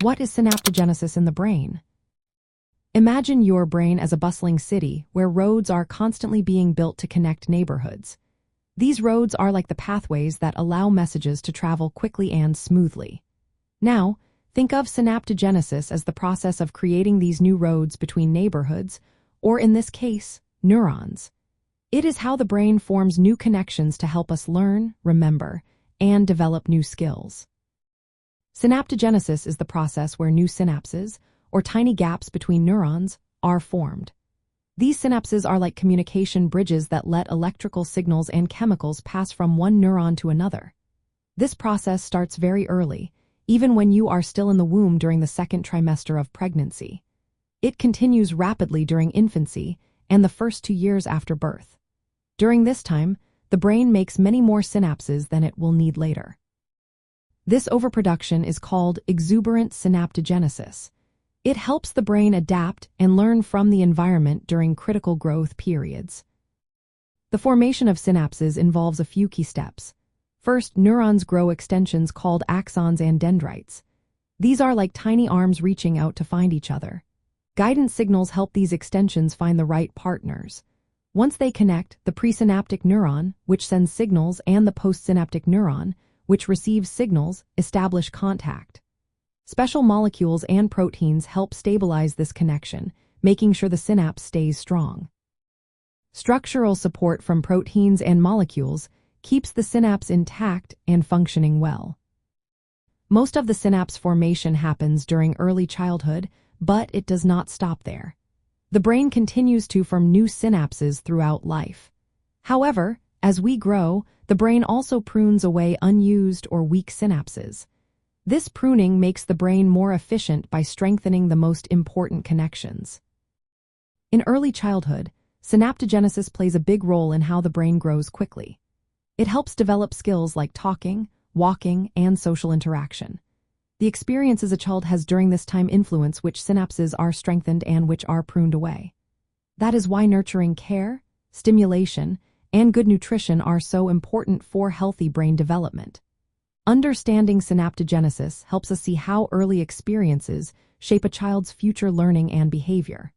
What is synaptogenesis in the brain? Imagine your brain as a bustling city where roads are constantly being built to connect neighborhoods. These roads are like the pathways that allow messages to travel quickly and smoothly. Now, think of synaptogenesis as the process of creating these new roads between neighborhoods, or in this case, neurons. It is how the brain forms new connections to help us learn, remember, and develop new skills. Synaptogenesis is the process where new synapses, or tiny gaps between neurons, are formed. These synapses are like communication bridges that let electrical signals and chemicals pass from one neuron to another. This process starts very early, even when you are still in the womb during the second trimester of pregnancy. It continues rapidly during infancy and the first 2 years after birth. During this time, the brain makes many more synapses than it will need later. This overproduction is called exuberant synaptogenesis. It helps the brain adapt and learn from the environment during critical growth periods. The formation of synapses involves a few key steps. First, neurons grow extensions called axons and dendrites. These are like tiny arms reaching out to find each other. Guidance signals help these extensions find the right partners. Once they connect, the presynaptic neuron, which sends signals, and the postsynaptic neuron, which receives signals, establish contact. Special molecules and proteins help stabilize this connection, making sure the synapse stays strong. Structural support from proteins and molecules keeps the synapse intact and functioning well. Most of the synapse formation happens during early childhood, but it does not stop there. The brain continues to form new synapses throughout life. However, as we grow, the brain also prunes away unused or weak synapses. This pruning makes the brain more efficient by strengthening the most important connections. In early childhood, synaptogenesis plays a big role in how the brain grows quickly. It helps develop skills like talking, walking, and social interaction. The experiences a child has during this time influence which synapses are strengthened and which are pruned away. That is why nurturing care, stimulation, and good nutrition are so important for healthy brain development. Understanding synaptogenesis helps us see how early experiences shape a child's future learning and behavior.